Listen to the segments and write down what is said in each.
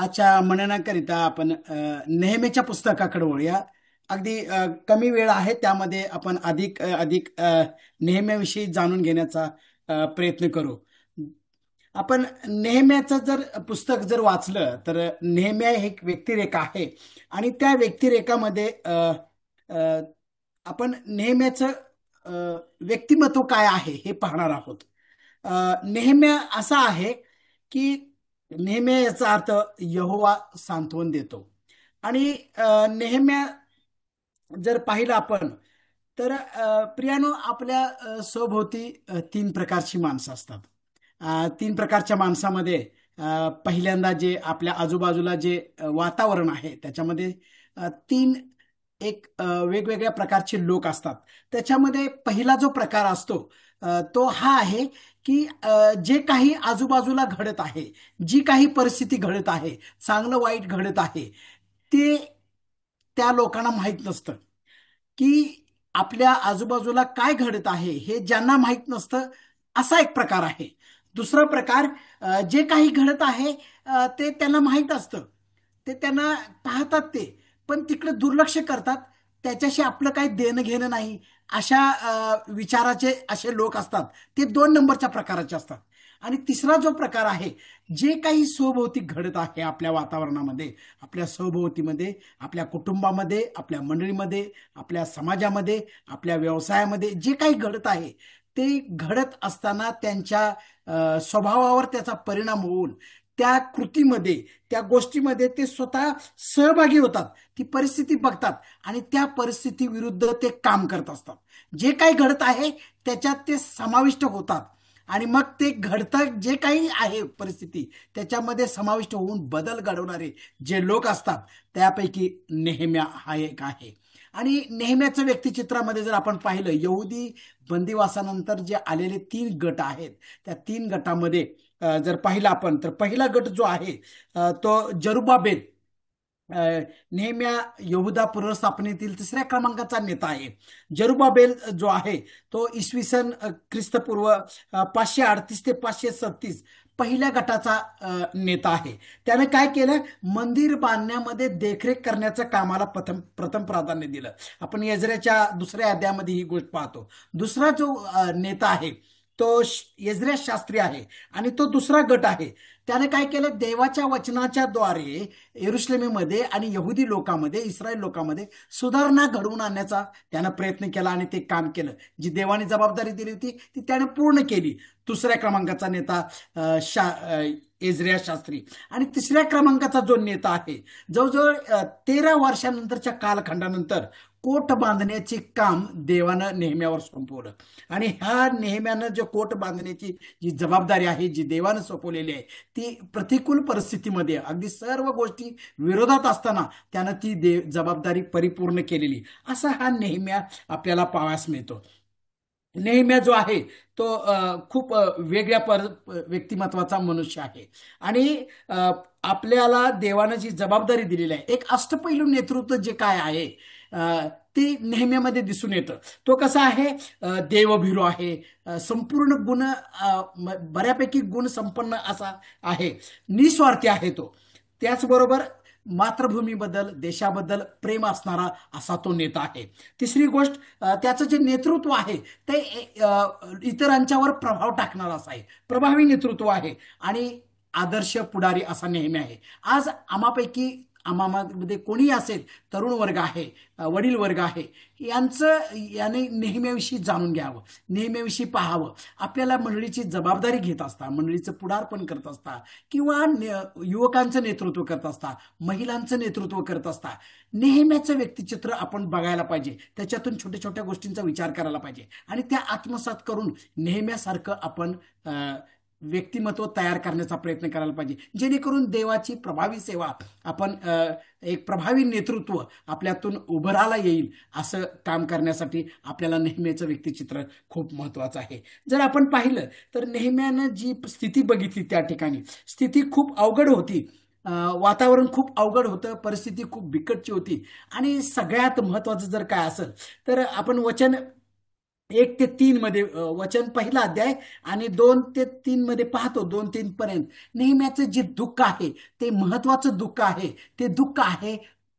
आजच्या मननाकरिता आपण नेहमीच्या पुस्तकाकडे वळूया. अगदी कमी वेळ आहे, त्यामध्ये आपण अधिक नेहमीविषयी जाणून घेण्याचा प्रयत्न करू. आपण नेहम्याचं जर पुस्तक जर वाचलं तर नेहम्या हे एक व्यक्तिरेखा आहे. आणि त्या व्यक्तिरेखामध्ये अ, आपण नेहम्याचं अ, व्यक्तिमत्व काय आहे हे पाहणार आहोत. अ, नेहम्या असा आहे की नेहम्या याचा अर्थ यहोवा सांत्वन देतो. आणि नेहम्या जर पाहिलं आपण तर प्रियानो, आपल्या सभोवती तीन प्रकारची माणसं असतात. तीन प्रकारच्या माणसामध्ये पहिल्यांदा जे आपल्या आजूबाजूला जे वातावरण आहे त्याच्यामध्ये तीन वेगवेगळ्या प्रकारचे लोक असतात. त्याच्यामध्ये पहिला जो प्रकार असतो तो हा आहे की जे काही आजूबाजूला घडत आहे, जी काही परिस्थिती घडत आहे, चांगलं वाईट घडत आहे, ते त्या लोकांना माहीत नसतं. की आपल्या आजूबाजूला काय घडत आहे हे ज्यांना माहीत नसतं, असा एक प्रकार आहे. दुसरा प्रकार, जे काही घडत आहे ते त्यांना माहीत असतं, ते त्यांना पाहतात ते, पण तिकडे दुर्लक्ष करतात. त्याच्याशी आपलं काही देणं घेणं नाही, अशा विचाराचे असे लोक असतात. ते दोन नंबरच्या प्रकाराचे असतात. आणि तिसरा जो प्रकार आहे, जे काही सभोवती घडत आहे आपल्या वातावरणामध्ये, आपल्या सभोवतीमध्ये, आपल्या कुटुंबामध्ये, आपल्या मंडळीमध्ये, आपल्या समाजामध्ये, आपल्या व्यवसायामध्ये जे काही घडत आहे, ते घडत असताना त्यांच्या स्वभावावर त्याचा परिणाम होऊन त्या कृतीमध्ये, त्या गोष्टीमध्ये ते स्वतः सहभागी होतात. ती परिस्थिती बघतात आणि त्या परिस्थितीविरुद्ध ते काम करत असतात. जे काही घडत आहे त्याच्यात ते समाविष्ट होतात. आणि मग ते घडतं जे काही आहे परिस्थिती, त्याच्यामध्ये समाविष्ट होऊन बदल घडवणारे जे लोक असतात, त्यापैकी नेहम्या हा एक आहे. आणि नेहम्याचं व्यक्तिचित्रामध्ये जर आपण पाहिलं, यहुदी बंदिवासानंतर जे आलेले तीन गट आहेत, त्या तीन गटामध्ये जर पाहिलं आपण, तर पहिला गट जो आहे तो जरुबाबेल, नेहम्या यहुदा पुनर्स्थापनेतील तिसऱ्या क्रमांकाचा नेता आहे. जरुबाबेल जो आहे तो इसवी सन ख्रिस्तपूर्व 538 ते 537 पहिल्या गटाचा नेता आहे. त्याने काय केलं, मंदिर बांधण्यामध्ये देखरेख करण्याचं कामाला प्रथम प्रथम प्राधान्य दिलं. आपण यजऱ्याच्या दुसऱ्या अध्यायामध्ये ही गोष्ट पाहतो. दुसरा जो नेता आहे तो यजऱ्या शास्त्री आहे. आणि तो दुसरा गट आहे, त्याने काय केलं, देवाच्या वचनाच्या द्वारे यरुशलेमेमध्ये आणि यहुदी लोकांमध्ये, इस्रायल लोकांमध्ये सुधारणा घडवून आणण्याचा त्यानं प्रयत्न केला आणि ते काम केलं. जी देवाने जबाबदारी दिली होती ती त्याने पूर्ण केली. दुसऱ्या क्रमांकाचा नेता एजरिया शास्त्री. आणि तिसऱ्या क्रमांकाचा जो नेता आहे, जवळजवळ 13 वर्षानंतरच्या कालखंडानंतर कोट बांधण्याचे काम देवानं नेहम्यावर सोपवलं. आणि ह्या नेहम्यानं जो कोट बांधण्याची जी जबाबदारी आहे, जी देवानं सोपवलेली आहे, ती प्रतिकूल परिस्थितीमध्ये अगदी सर्व गोष्टी विरोधात असताना त्यानं ती जबाबदारी परिपूर्ण केलेली, असा हा नेहम्या आपल्याला पाहावयास मिळतो. नेहम्या जो आहे तो खूप वेगळ्या व्यक्तिमत्वाचा मनुष्य आहे. आणि आपल्याला देवानं जी जबाबदारी दिलेली आहे, एक अष्टपैलू नेतृत्व जे काय आहे ते नेहम्यामध्ये दिसून येतं. तो कसा आहे, देवभीरू आहे, संपूर्ण गुण, बऱ्यापैकी गुण संपन्न असा आहे, निस्वार्थी आहे तो. त्याचबरोबर मातृभूमीबद्दल, देशाबद्दल प्रेम असणारा असा तो नेता आहे. तिसरी गोष्ट, त्याचं जे नेतृत्व आहे ते इतरांच्यावर प्रभाव टाकणारा असा आहे, प्रभावी नेतृत्व आहे आणि आदर्श पुढारी असा नेहमी आहे. आज आम्हामध्ये कोणी असेल, तरुण वर्ग आहे, वडील वर्ग आहे, याने नेहमीविषयी जाणून घ्यावं, नेहमीविषयी पाहावं. आपल्याला मंडळीची जबाबदारी घेत असता, मंडळीचं पुढारपण करत असता, किंवा युवकांचं नेतृत्व करत असता, महिलांचं नेतृत्व करत असता, नेहमीचं व्यक्तिचित्र आपण बघायला पाहिजे. त्याच्यातून छोट्या छोट्या गोष्टींचा विचार करायला पाहिजे आणि त्या आत्मसात करून नेहम्यासारखं आपण व्यक्तिमत्व तयार करण्याचा प्रयत्न करायला पाहिजे, जेणेकरून देवाची प्रभावी सेवा आपण, एक प्रभावी नेतृत्व आपल्यातून उभरायला येईल. असं काम करण्यासाठी आपल्याला नेहमीचं व्यक्तिचित्र खूप महत्वाचं आहे. जर आपण पाहिलं तर नेहम्यानं जी स्थिती बघितली, त्या ठिकाणी स्थिती खूप अवघड होती, वातावरण खूप अवघड होतं, परिस्थिती खूप बिकटची होती. आणि सगळ्यात महत्वाचं जर काय असेल तर आपण वचन 1 ते 3 मध्ये वचन पहिला अध्याय आणि 2 ते 3 मध्ये पाहतो, 2-3 पर्यंत. नेहम्याचं जे दुःख आहे ते महत्वाचं दुःख आहे. ते दुःख आहे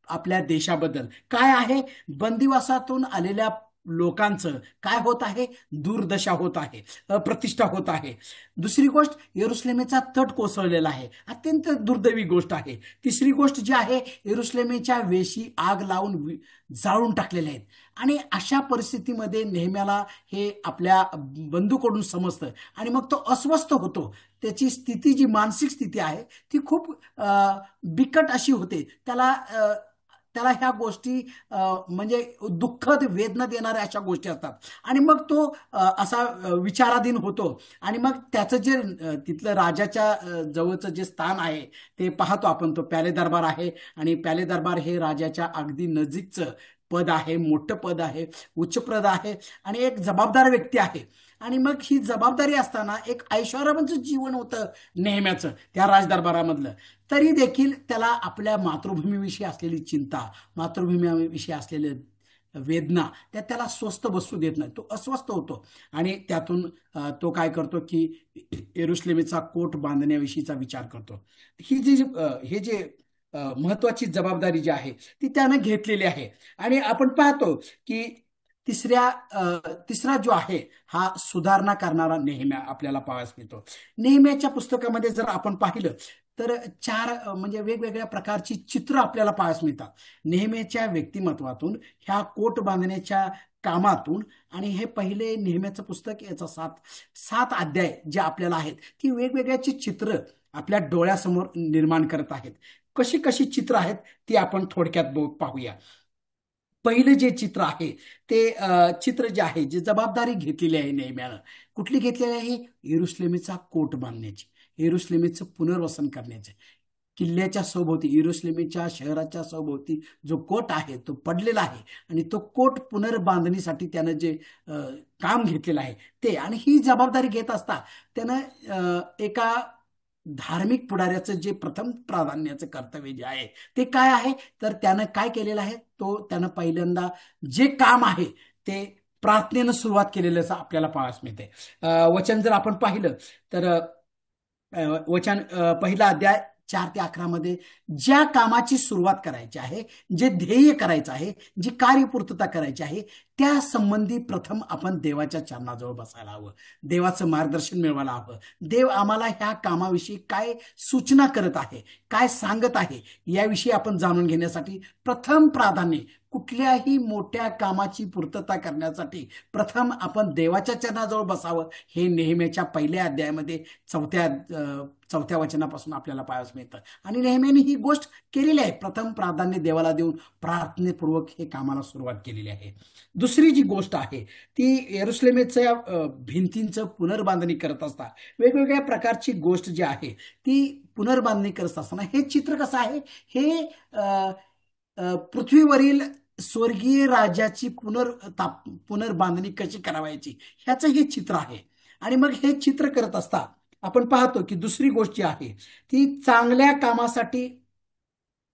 आपल्या देशाबद्दल. काय आहे? बंदिवासातून आलेल्या लोकांचं काय होत आहे? दुर्दशा होत आहे, अप्रतिष्ठा होत आहे. दुसरी गोष्ट, यरुश्लेमेचा तट कोसळलेला आहे, अत्यंत दुर्दैवी गोष्ट आहे. तिसरी गोष्ट जी आहे, यरुश्लेमेच्या वेशी आग लावून जाळून टाकलेल्या आहेत. आणि अशा परिस्थितीमध्ये नेहम्याला हे आपल्या बंधूकडून समजतं आणि मग तो अस्वस्थ होतो. त्याची स्थिती, जी मानसिक स्थिती आहे, ती खूप बिकट अशी होते. त्याला ह्या गोष्टी म्हणजे दुःखद वेदना देणाऱ्या अशा गोष्टी असतात. आणि मग तो असा विचाराधीन होतो. आणि मग त्याचं जे तिथलं राजाच्या जवळचं जे स्थान आहे ते पाहतो आपण. तो प्याले दरबार आहे आणि प्याले दरबार हे राजाच्या अगदी नजीकचं पद आहे, मोठं पद आहे, उच्चप्रद आहे आणि एक जबाबदार व्यक्ती आहे. आणि मग ही जबाबदारी असताना एक ऐश्वर्यवंत जीवन होतं नेहम्याचं त्या राजदरबारामधलं. तरी देखील त्याला आपल्या मातृभूमीविषयी असलेली चिंता, मातृभूमीविषयी असलेले वेदना त्याला स्वस्थ बसू देत नाही. तो अस्वस्थ होतो आणि त्यातून तो काय करतो की येरुशलेमेचा कोट बांधण्याविषयीचा विचार करतो. हे जे महत्वाची जबाबदारी जी आहे ती त्यानं घेतलेली आहे. आणि आपण पाहतो की तिसरा जो आहे हा सुधारणा करणारा नेहम्या आपल्याला पाहायला मिळतो. नेहम्याच्या पुस्तकामध्ये जर आपण पाहिलं तर चार म्हणजे वेगवेगळ्या प्रकारची चित्र आपल्याला पाहायला मिळतात नेहम्याच्या व्यक्तिमत्वातून, ह्या कोट बांधण्याच्या कामातून. आणि हे पहिले नेहम्याचं पुस्तक, याचा सात सात अध्याय जे आपल्याला आहेत, ती वेगवेगळ्याची चित्र आपल्या डोळ्यासमोर निर्माण करत आहेत. कशी कशी चित्र आहेत ती आपण थोडक्यात पाहूया. पहिलं जे चित्र आहे ते चित्र जे आहे, जे जबाबदारी घेतलेली आहे नेहम्यानं, कुठली घेतलेली आहे? यरुश्लेमेचा कोट बांधण्याची, यरुश्लेमेचं पुनर्वसन करण्याचे. किल्ल्याच्या सभोवती, यरुश्लेमेच्या शहराच्या सभोवती जो कोट आहे तो पडलेला आहे आणि तो कोट पुनर्बांधणीसाठी त्यानं जे काम घेतलेलं आहे ते, आणि ही जबाबदारी घेत असता त्यानं एका धार्मिक पुढाऱ्याचं जे प्रथम प्राधान्याचं कर्तव्य जे आहे ते काय आहे, तर त्यानं काय केलेलं आहे? त्यानं पहिल्यांदा जे काम आहे ते प्रार्थनेनं सुरुवात केलेलं असं आपल्याला पाहायला मिळते. वचन जर आपण पाहिलं तर वचन पहिला अध्याय 4 ते 11 मध्ये, ज्या कामाची सुरुवात करायची आहे, जे ध्येय करायचं आहे, जी कार्यपूर्तता करायची आहे, त्या संबंधी प्रथम आपण देवाच्या चरणाजवळ बसायला हवं, देवाचं मार्गदर्शन मिळवायला हवं. देव आम्हाला ह्या कामाविषयी काय सूचना करत आहे, काय सांगत आहे, याविषयी आपण जाणून घेण्यासाठी प्रथम प्राधान्य, कुठल्याही मोठ्या कामाची पूर्तता करण्यासाठी प्रथम आपण देवाच्या चरणाजवळ बसावं, हे नेहमीच्या पहिल्या अध्यायामध्ये चौथ्या वचनापासून आपल्याला पाहायला मिळतं. आणि नेहमीने ही गोष्ट केलेली आहे, प्रथम प्राधान्य देवाला देऊन प्रार्थनेपूर्वक हे कामाला सुरुवात केलेली आहे. दुसरी जी गोष्ट आहे ती यरुश्लेमेच्या भिंतींचं पुनर्बांधणी करत असता, वेगवेगळ्या प्रकारची गोष्ट जी आहे ती पुनर्बांधणी करत असताना हे चित्र कसं आहे? हे पृथ्वीवरील स्वर्गीय राज्याची पुनर्बांधणी कशी करावायची ह्याचं हे चित्र आहे. आणि मग हे चित्र करत असता आपण पाहतो की दुसरी गोष्ट जी आहे ती चांगल्या कामासाठी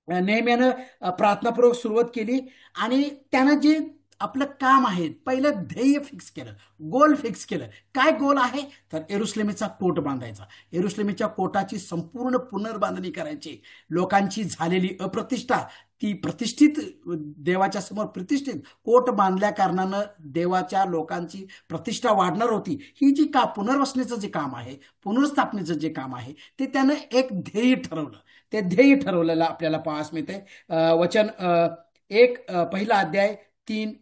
नेहमीनं प्रार्थनापूर्वक सुरुवात केली. आणि त्यानं जे आपलं काम आहे, पहिलं ध्येय फिक्स केलं, गोल फिक्स केलं. काय गोल आहे? तर यरुश्लेमेचा कोट बांधायचा, यरुश्लेमेच्या कोटाची संपूर्ण पुनर्बांधणी करायची. लोकांची झालेली अप्रतिष्ठा ती प्रतिष्ठित, देवाच्या समोर प्रतिष्ठित कोट बांधल्या कारणानं देवाच्या लोकांची प्रतिष्ठा वाढणार होती. ही जी पुनर्वसनेचं जे काम आहे, पुनर्स्थापनेचं जे काम आहे, ते त्यानं एक ध्येय ठरवलं. ते ध्येय ठरवलेलं आपल्याला पाहास मिळते. वचन पहिला अध्याय 3,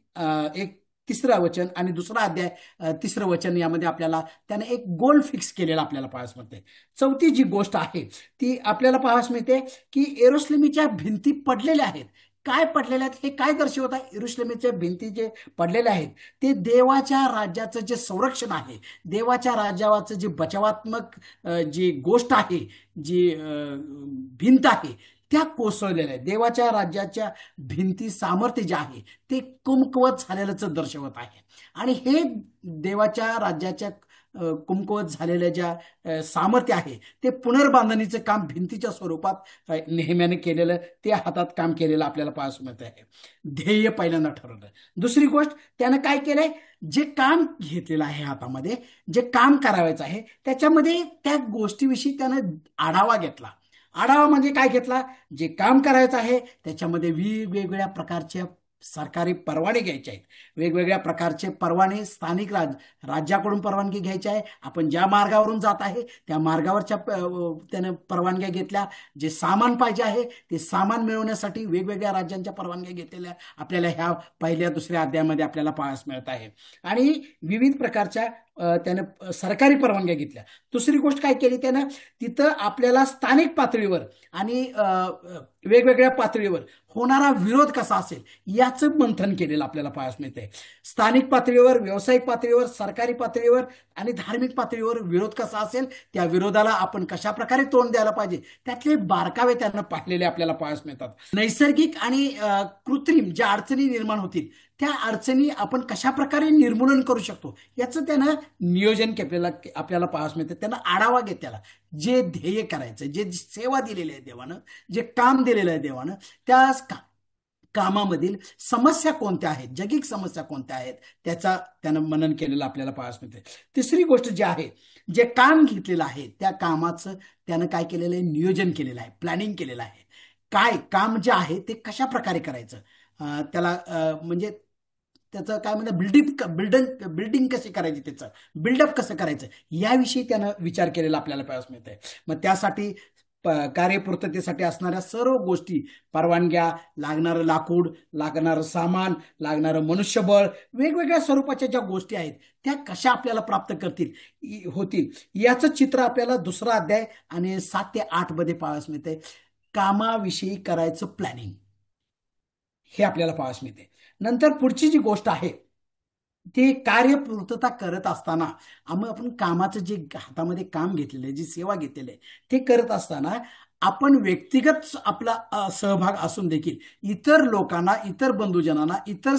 एक तिसरा वचन आणि दुसरा अध्याय तिसरं वचन, यामध्ये आपल्याला त्याने एक गोल फिक्स केलेला आपल्याला पाहायला मिळते. चौथी जी गोष्ट आहे ती आपल्याला पाहायला मिळते की यरुश्लेमीच्या भिंती पडलेल्या आहेत. काय पडलेल्या आहेत हे काय दर्शवत आहे? यरुश्लेमीच्या भिंती जे पडलेल्या आहेत ते देवाच्या राज्याचं जे संरक्षण आहे, देवाच्या राज्याचं जे बचावात्मक जी गोष्ट आहे, जी भिंत आहे, त्या कोसळलेल्या आहेत. देवाच्या राज्याच्या भिंती सामर्थ्य जे आहे ते कमकुवत झालेलंच दर्शवत आहे. आणि हे देवाच्या राज्याच्या कुमकुवत झालेल्या ज्या सामर्थ्य आहे ते पुनर्बांधणीचं काम भिंतीच्या स्वरूपात नेहमीने केलेलं, ते हातात काम केलेलं आपल्याला पाहायला मिळत आहे. ध्येय पहिल्यांदा ठरवलं. दुसरी गोष्ट, त्यानं काय केलंय, जे काम घेतलेलं आहे हातामध्ये, जे काम करावायचं आहे त्याच्यामध्ये त्या गोष्टीविषयी त्यानं आढावा घेतला. आढावा म्हणजे काय घेतला, जे काम करायचं आहे त्याच्यामध्ये वेगवेगळ्या प्रकारच्या सरकारी परवाने घ्यायचे आहेत. वेगवेगळ्या प्रकारचे परवाने स्थानिक राज्याकडून परवानगी घ्यायची आहे. आपण ज्या मार्गावरून जात आहे त्या मार्गावरच्या त्यानं परवानग्या घेतल्या. जे सामान पाहिजे आहे ते सामान मिळवण्यासाठी वेगवेगळ्या राज्यांच्या परवानग्या घेतलेल्या आपल्याला ह्या पहिल्या दुसऱ्या अध्यायामध्ये आपल्याला पाहायला मिळत आहे. आणि विविध प्रकारच्या त्यानं सरकारी परवानग्या घेतल्या. दुसरी गोष्ट काय केली त्यानं, तिथं आपल्याला स्थानिक पातळीवर आणि वेगवेगळ्या पातळीवर होणारा विरोध कसा असेल याचं मंथन केलेलं आपल्याला पाहायला मिळतंय. स्थानिक पातळीवर, व्यावसायिक पातळीवर, सरकारी पातळीवर आणि धार्मिक पातळीवर विरोध कसा असेल, त्या विरोधाला आपण कशा प्रकारे तोंड द्यायला पाहिजे त्यातले बारकावे त्यांना पाहिलेले आपल्याला पाहायला मिळतात. नैसर्गिक आणि कृत्रिम ज्या अडचणी निर्माण होतील त्या अडचणी आपण कशा प्रकारे निर्मूलन करू शकतो याचं त्यानं नियोजन केलेलं आपल्याला पाहायला मिळतं. त्यानं आढावा घेतलेला, जे ध्येय करायचं, जे सेवा दिलेली आहे देवानं, जे काम दिलेलं आहे देवानं, त्या कामामधील समस्या कोणत्या आहेत, जगिक समस्या कोणत्या आहेत त्याचा त्यानं मनन केलेलं आपल्याला पाहायला मिळते. तिसरी गोष्ट जी आहे, जे काम घेतलेलं आहे त्या कामाचं त्यानं काय केलेलं आहे, नियोजन केलेलं आहे, प्लॅनिंग केलेलं आहे. काय काम जे आहे ते कशा प्रकारे करायचं, त्याला म्हणजे त्याचं काय म्हणतात, बिल्डिंग कशी करायची, त्याचं बिल्डअप कसं करायचं याविषयी त्यानं विचार केलेला आपल्याला पाहायला मिळतंय. मग त्यासाठी कार्यपूर्ततेसाठी असणाऱ्या सर्व गोष्टी, परवानग्या, लागणारं लाकूड, लागणारं सामान, लागणारं मनुष्यबळ, वेगवेगळ्या स्वरूपाच्या ज्या गोष्टी आहेत त्या कशा आपल्याला प्राप्त होतील याचं चित्र आपल्याला दुसरा अध्याय आणि 7 ते 8 मध्ये पाहायला मिळतंय. कामाविषयी करायचं प्लॅनिंग हे आपल्याला पाहायला मिळते. नंतर पुढची जी गोष्ट आहे ते कार्यपूर्तता करत असताना आपण कामाचं जे हातामध्ये काम घेतलेलं आहे, जी सेवा घेतलेली आहे ते करत असताना आपण व्यक्तिगत आपला सहभाग असून देखील इतर लोकांना, इतर बंधुजनांना, इतर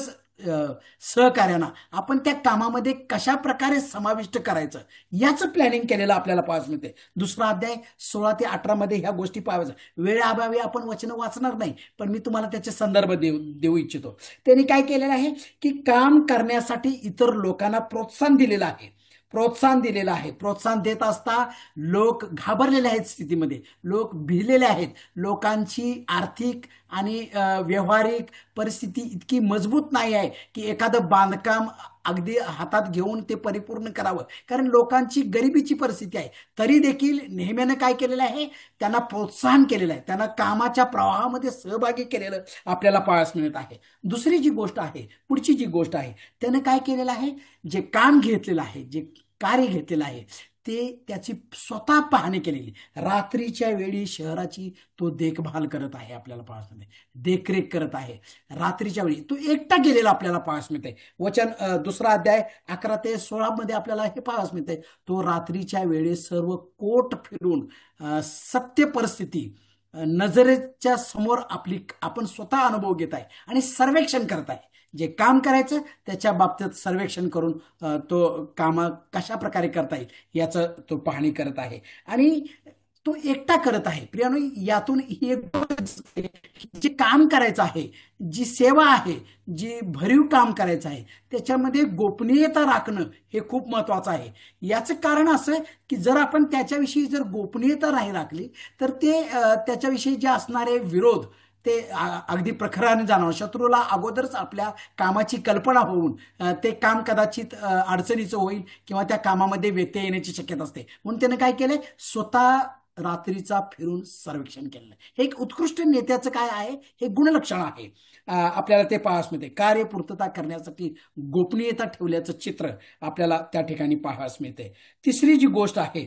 सहकार्यांना आपण त्या कामामध्ये कशा प्रकारे समाविष्ट करायचं याचं प्लॅनिंग केलेलं आपल्याला पाहायला मिळते. दुसरा अध्याय 16 ते 18 मध्ये ह्या गोष्टी पाहायच्या. वेळेअभावी आपण वचन वाचणार नाही, पण मी तुम्हाला त्याचे संदर्भ देऊ इच्छितो. त्यांनी काय केलेलं आहे की काम करण्यासाठी इतर लोकांना प्रोत्साहन दिलेलं आहे. प्रोत्साहन देत असता लोक घाबरलेले आहेत स्थितीमध्ये, लोक भिलेले आहेत. लोकांची आर्थिक आणि व्यावहारिक परिस्थिती इतकी मजबूत नाही आहे की एखादं बांधकाम अगदी हातात घेऊन ते परिपूर्ण करावं, कारण लोकांची गरिबीची परिस्थिती आहे. तरी देखील नेहमीनं काय केलेलं आहे, त्यांना प्रोत्साहन केलेलं आहे, त्यांना कामाच्या प्रवाहामध्ये सहभागी केलेलं आपल्याला पाहायला मिळत आहे. दुसरी जी गोष्ट आहे, पुढची जी गोष्ट आहे, त्यानं काय केलेलं आहे, जे काम घेतलेलं आहे, जे कार्य घेतलेलं आहे ते त्याची स्वतः पाहणी केलेली, रात्रीच्या वेळी शहराची तो देखभाल करत आहे, आपल्याला पाहायला मिळते, देखरेख करत आहे. रात्रीच्या वेळी तो एकटा गेलेला आपल्याला पाहायला मिळते. वचन दुसरा अध्याय 11 ते 16 मध्ये आपल्याला हे पाहायला मिळते. तो रात्रीच्या वेळी सर्व कोट फिरून सत्य परिस्थिती नजरेच्या समोर आपण स्वतः अनुभव घेत आहे आणि सर्वेक्षण करत आहे. जे काम करायचं त्याच्या बाबतीत सर्वेक्षण करून तो काम कशा प्रकारे करता येईल याचं तो पाहणी करत आहे आणि तो एकटा करत आहे. प्रियानो, यातून ही एक जे काम करायचं आहे, जी सेवा आहे, जी भरीव काम करायचं आहे त्याच्यामध्ये गोपनीयता राखणं हे खूप महत्वाचं आहे. याचं कारण असं की जर आपण त्याच्याविषयी जर गोपनीयता नाही राखली तर ते त्याच्याविषयी जे असणारे विरोध ते अगदी प्रखराने जाणवं. शत्रूला अगोदरच आपल्या कामाची कल्पना होऊन ते काम कदाचित अडचणीचं होईल किंवा त्या कामामध्ये व्यत्यय येण्याची शक्यता असते. म्हणून त्याने काय केलंय, स्वतः रात्रीचा फिरून सर्वेक्षण केलेलं. हे एक उत्कृष्ट नेत्याचं काय आहे, हे गुणलक्षण आहे. आपल्याला ते पाहायला मिळते. कार्यपूर्तता करण्यासाठी गोपनीयता ठेवल्याचं चित्र आपल्याला त्या ठिकाणी पाहायला मिळते. तिसरी जी गोष्ट आहे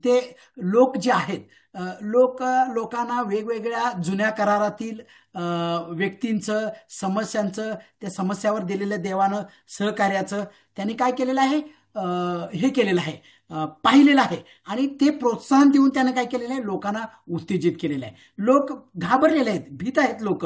ते लोक जे आहेत, लोकांना वेगवेगळ्या जुन्या करारातील व्यक्तींचं, समस्यांचं, त्या समस्यावर दिलेल्या देवानं सहकार्याचं त्यांनी काय केलेलं आहे, हे केलेलं आहे, पाहिलेलं आहे. आणि ते प्रोत्साहन देऊन त्यानं काय केलेलं आहे, लोकांना उत्तेजित केलेलं आहे. लोक घाबरलेले आहेत, भीत आहेत लोक,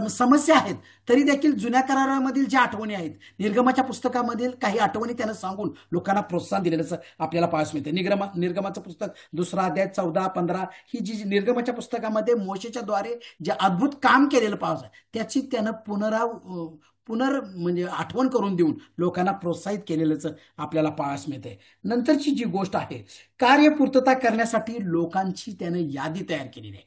समस्या आहेत. तरी देखील जुन्या करारामधील ज्या आठवणी आहेत, निर्गमाच्या पुस्तकामधील काही आठवणी त्यानं सांगून लोकांना प्रोत्साहन दिलेलं आपल्याला पाहायला मिळते. निर्गमाचं पुस्तक 2 अध्याय 14-15 ही जी निर्गमाच्या पुस्तकामध्ये मोशेच्या द्वारे जे अद्भुत काम केलेलं पाहायचं, त्याची त्यानं म्हणजे आठवण करून देऊन लोकांना प्रोत्साहित केलेलंच आपल्याला पाहायला मिळते. नंतरची जी गोष्ट आहे, कार्यपूर्तता करण्यासाठी लोकांची त्यानं यादी तयार केलेली आहे.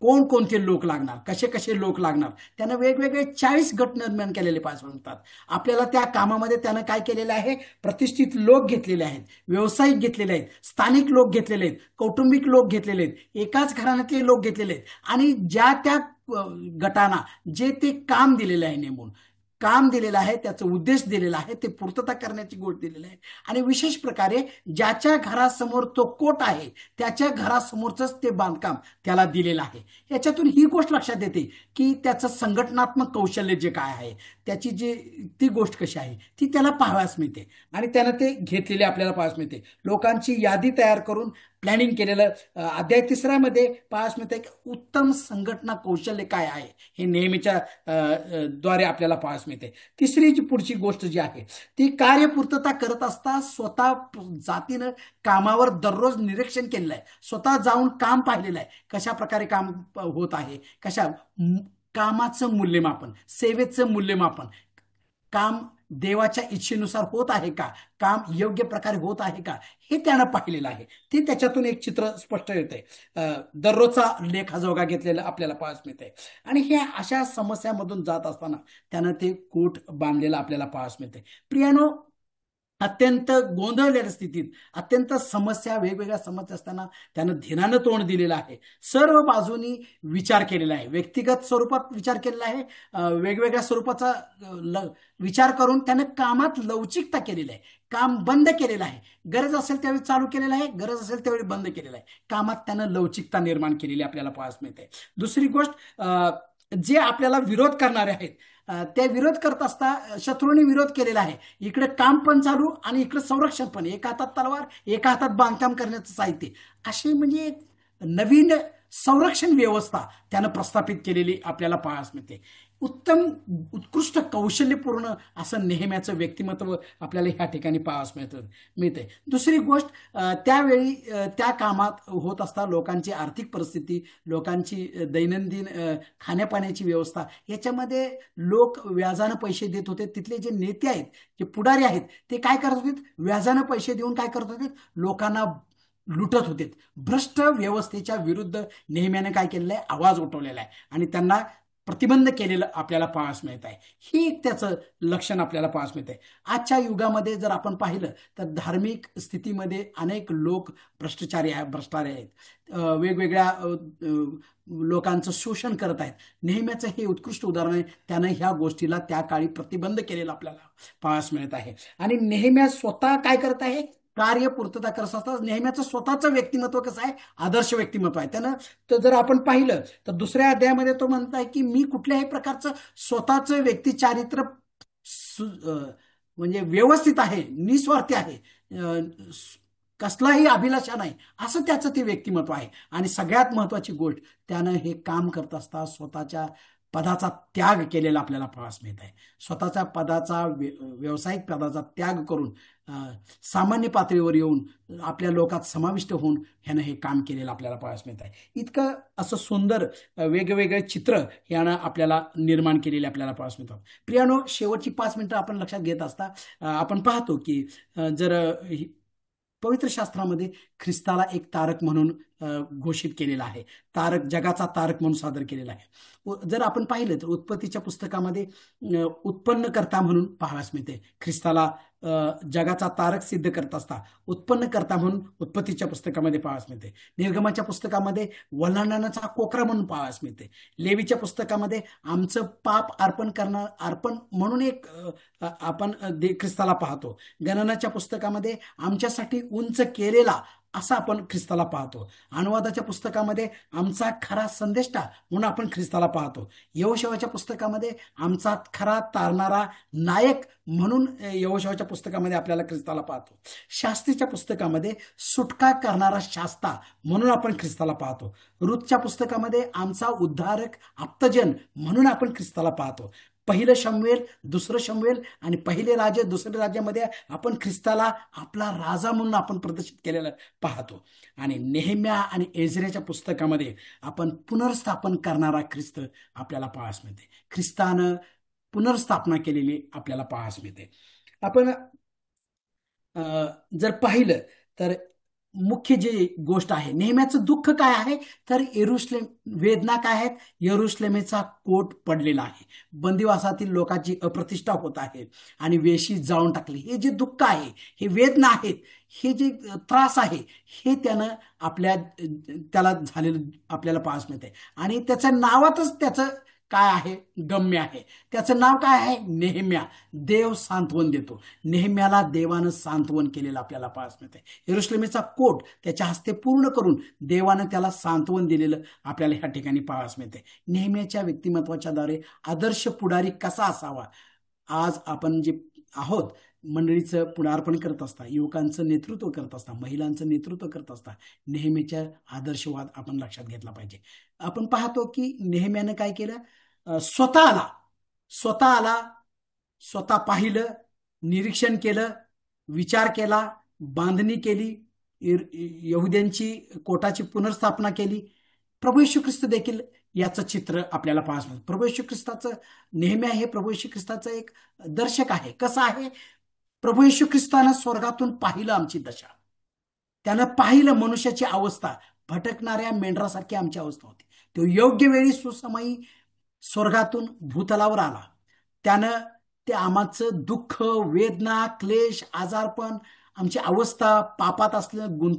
कोणकोणते लोक लागणार, कसे कसे लोक लागणार, त्यानं वेगवेगळे 40 गट निर्माण केलेले पाहायला मिळतात आपल्याला. त्या कामामध्ये त्यानं काय केलेलं आहे, प्रतिष्ठित लोक घेतलेले आहेत, व्यावसायिक घेतलेले आहेत, स्थानिक लोक घेतलेले आहेत, कौटुंबिक लोक घेतलेले आहेत, एकाच घराण्यातले लोक घेतलेले आहेत. आणि ज्या त्या गटांना जे ते काम दिलेलं आहे, नेमून काम दिलेलं आहे, त्याचा उद्देश दिलेला आहे, ते पूर्तता करण्याची गोष्ट दिलेली आहे. आणि विशेष प्रकारे ज्याच्या घरासमोर तो कोट आहे, त्याच्या घरासमोरच ते बांधकाम त्याला दिलेलं आहे. याच्यातून ही गोष्ट लक्षात येते की त्याचं संघटनात्मक कौशल्य जे काय आहे, त्याची जी ती गोष्ट कशी आहे, ती त्याला पाहावयास मिळते. आणि त्यानं ते घेतलेले आपल्याला पाहावयास मिळते. लोकांची यादी तयार करून प्लॅनिंग केलेलं. अध्याय 3 मध्ये पाहावयास मिळते की उत्तम संघटना कौशल्य काय आहे, हे नेहमीच्या द्वारे आपल्याला पाहावयास मिळते. तिसरी जी पुढची गोष्ट जी आहे, ती कार्यपूर्तता करत असता स्वतः जातीनं कामावर दररोज निरीक्षण केलेलं आहे, स्वतः जाऊन काम पाहिलेलं आहे, कशा प्रकारे काम होत आहे, कामाचं मूल्यमापन, सेवेचं मूल्यमापन, काम देवाच्या इच्छेनुसार होत आहे का, काम योग्य प्रकारे होत आहे का, हे त्यानं पाहिलेलं आहे. ते त्याच्यातून एक चित्र स्पष्ट येते. दररोजचा लेखाजोखा घेतलेला आपल्याला पाहायला मिळते. आणि हे अशा समस्यामधून जात असताना त्यानं ते कोट बांधलेलं आपल्याला पाहायला मिळते. प्रियानो, अत्यंत गोंधळलेल्या स्थितीत, अत्यंत वेगवेगळ्या समस्या असताना त्यानं ध्यानानं तोंड दिलेलं आहे. सर्व बाजूनी विचार केलेला आहे, व्यक्तिगत स्वरूपात विचार केलेला आहे, वेगवेगळ्या स्वरूपाचा विचार करून त्यानं कामात लवचिकता केलेली आहे. काम बंद केलेलं आहे, गरज असेल त्यावेळी चालू केलेलं आहे, गरज असेल त्यावेळी बंद केलेलं आहे. कामात त्यानं लवचिकता निर्माण केलेली आपल्याला पाहायला मिळते. दुसरी गोष्ट, जे आपल्याला विरोध करणारे आहेत, ते विरोध करत असता शत्रूंनी विरोध केलेला आहे. इकडे काम पण चालू आणि इकडे संरक्षण पण, एका हातात तलवार, एका हातात बांधकाम करण्याचं साहित्य, अशी म्हणजे नवीन संरक्षण व्यवस्था त्यानं प्रस्थापित केलेली आपल्याला पाहायला मिळते. उत्कृष्ट कौशल्यपूर्ण असं नेहम्याचं व्यक्तिमत्व आपल्याला ह्या ठिकाणी पाहायला मिळते. दुसरी गोष्ट, त्यावेळी त्या कामात होत असता लोकांची आर्थिक परिस्थिती, लोकांची दैनंदिन खाण्यापाण्याची व्यवस्था, याच्यामध्ये लोक व्याजानं पैसे देत होते. तिथले जे नेते आहेत, जे पुढारी आहेत, ते काय करत होते, व्याजानं पैसे देऊन काय करत होते, लोकांना लुटत होते. भ्रष्ट व्यवस्थेच्या विरुद्ध नेहम्याने काय केलेलं आहे, आवाज उठवलेला आहे आणि त्यांना प्रतिबंध केलेलं आपल्याला पाहायला मिळत आहे. ही एक त्याचं लक्षण आपल्याला पाहायला मिळत आहे. आजच्या युगामध्ये जर आपण पाहिलं तर धार्मिक स्थितीमध्ये अनेक लोक भ्रष्टाचारी आहेत, वेगवेगळ्या लोकांचं शोषण करत आहेत. नेहमीचं हे उत्कृष्ट उदाहरण आहे. त्यानं ह्या गोष्टीला त्या काळी प्रतिबंध केलेला आपल्याला पाहायला मिळत आहे. आणि नेहम्या स्वतः काय करत आहे, कार्यपूर्तता करत असतात. नेहमीचं स्वतःचं व्यक्तिमत्व कसं आहे, आदर्श व्यक्तिमत्व आहे. त्यानं तर जर आपण पाहिलं तर 2 अध्यायामध्ये तो म्हणत आहे की मी कुठल्याही प्रकारचं स्वतःचं व्यक्तिचारित्र म्हणजे व्यवस्थित आहे, निस्वार्थी आहे, कसलाही अभिलाषा नाही, असं त्याचं ते व्यक्तिमत्व आहे. आणि सगळ्यात महत्वाची गोष्ट, त्यानं हे काम करत असता स्वतःच्या पदाचा त्याग केलेला आपल्याला पाहायला मिळत आहे. स्वतःच्या पदाचा, व्यावसायिक पदाचा त्याग करून सामान्य पातळीवर येऊन आपल्या लोकात समाविष्ट होऊन ह्यानं हे काम केलेलं आपल्याला पाहायला मिळत आहे. इतकं असं सुंदर वेगवेगळे चित्र ह्यानं आपल्याला निर्माण केलेले आपल्याला पाहायला मिळतात. प्रियानो, शेवटची 5 मिनिटं आपण लक्षात घेत असता आपण पाहतो की जर पवित्र शास्त्रामध्ये ख्रिस्ताला एक तारक म्हणून घोषित केलेला आहे, तारक, जगाचा तारक म्हणून सादर केलेला आहे. जर आपण पाहिलं तर उत्पत्तीच्या पुस्तकामध्ये उत्पन्नकर्ता म्हणून पाहावयास मिळते. ख्रिस्ताला जगाचा तारक सिद्ध करत असता उत्पन्नकर्ता म्हणून उत्पत्तीच्या पुस्तकामध्ये पाहावयास मिळते. निर्गमाच्या पुस्तकामध्ये वल्हांडणाचा कोकरा म्हणून पाहावयास मिळते. लेवीच्या पुस्तकामध्ये आमचं पाप अर्पण म्हणून एक आपण ख्रिस्ताला पाहतो. गणनाच्या पुस्तकामध्ये आमच्यासाठी उंच केलेला असं आपण ख्रिस्ताला पाहतो. अनुवादाच्या पुस्तकामध्ये आमचा खरा संदेष्टा म्हणून आपण ख्रिस्ताला पाहतो. यहोशुआच्या पुस्तकामध्ये आमचा खरा तारणारा नायक म्हणून यहोशुआच्या पुस्तकामध्ये आपल्याला ख्रिस्ताला पाहतो. शास्त्रीच्या पुस्तकामध्ये सुटका करणारा शास्ता म्हणून आपण ख्रिस्ताला पाहतो. रूथच्या पुस्तकामध्ये आमचा उद्धारक आप्तजन म्हणून आपण ख्रिस्ताला पाहतो. पहिलं शमूएल, दुसरं शमूएल आणि पहिले राजे, दुसऱ्या राज्यामध्ये आपण ख्रिस्ताला आपला राजा म्हणून आपण प्रदर्शित केलेलं पाहतो. आणि नेहम्या आणि एजऱ्याच्या पुस्तकामध्ये आपण पुनर्स्थापन करणारा ख्रिस्त आपल्याला पाहास मिळते. ख्रिस्तानं पुनर्स्थापना केलेली आपल्याला पाहास मिळते. आपण जर पाहिलं तर मुख्य जी गोष्ट आहे, नेहम्याचं दुःख काय आहे, तर यरुशलेम, वेदना काय आहेत, यरुशलेमेचा कोट पडलेला आहे, बंदिवासातील लोकांची अप्रतिष्ठा होत आहे आणि वेशी जाळून टाकली. हे जे दुःख आहे, हे वेदना आहेत, हे जे त्रास आहे, हे त्यानं त्याला झालेलं आपल्याला पाहास मिळते. आणि त्याच्या नावातच त्याचं काय आहे, गम्य आहे. त्याचं नाव काय आहे, नेहम्या. देव सांत्वन देतो. नेहम्याला देवानं सांत्वन केलेलं आपल्याला पाहास मिळते. यरुशलेमेचा कोट त्याच्या हस्ते पूर्ण करून देवानं त्याला सांत्वन दिलेलं आपल्याला ह्या ठिकाणी पाहास मिळते. नेहम्याच्या व्यक्तिमत्वाच्या द्वारे आदर्श पुढारी कसा असावा, आज आपण जे आहोत, मंडळीचं पुढारपण करत असता, युवकांचं नेतृत्व करत असता, महिलांचं नेतृत्व करत असता, नेहमीच्या आदर्शवाद आपण लक्षात घेतला पाहिजे. आपण पाहतो की नेहम्यानं काय केलं, स्वतः आला, स्वतः आला, स्वतः पाहिलं, निरीक्षण केलं, विचार केला, बांधणी केली, यहुद्यांची कोटाची पुनर्स्थापना केली. प्रभू येशू ख्रिस्त देखील याचं चित्र आपल्याला पाहायला मिळतं. प्रभू येशू ख्रिस्ताचं, नेहम्या हे प्रभू येशू ख्रिस्ताचं एक दर्शक आहे. कसं आहे, प्रभू येशू ख्रिस्तानं स्वर्गातून पाहिलं आमची दशा, त्यानं पाहिलं मनुष्याची अवस्था, भटकणाऱ्या मेंढरासारखी आमची अवस्था होती. तो योग्य वेळी सुसमयी स्वर्गातून भूतलावर आला. त्यानं ते आमचं दुःख, वेदना, क्लेश, आजारपण, आमची अवस्था, पापात असलं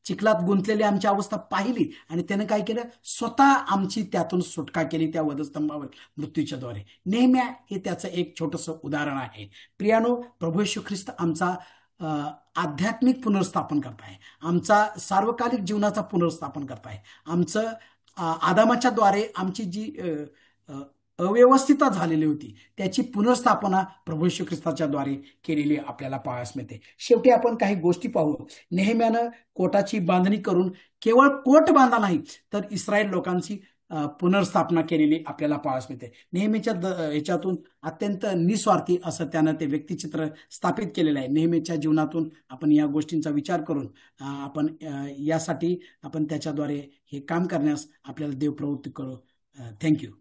चिखलात गुंतलेली आमची अवस्था पाहिली आणि त्यानं काय केलं, स्वतः आमची त्यातून सुटका केली त्या वधस्तंभावर मृत्यूच्या द्वारे. नेहम्या हे त्याचं एक छोटंसं उदाहरण आहे. प्रियानो, प्रभू येशू ख्रिस्त आमचा आध्यात्मिक पुनर्स्थापन करताय, आमचा सार्वकालिक जीवनाचा पुनर्स्थापन करताय. आमचं आदामाच्या द्वारे आमची जी अव्यवस्थितता झालेली होती त्याची पुनर्स्थापना प्रभू येशू ख्रिस्ताच्या द्वारे केलेली आपल्याला पाहायला मिळते. शेवटी आपण काही गोष्टी पाहू. नेहम्यानं कोटाची बांधणी करून केवळ कोट बांधा नाही तर इस्रायल लोकांची पुनर्स्थापना केलेली आपल्याला पाहायला मिळते. नेहमीच्या ह्याच्यातून अत्यंत निस्वार्थी असं त्यानं ते व्यक्तिचित्र स्थापित केलेलं आहे. नेहमीच्या जीवनातून आपण या गोष्टींचा विचार करून आपण यासाठी आपण त्याच्याद्वारे हे काम करण्यास आपल्याला देव प्रवृत्ती करू. थँक्यू.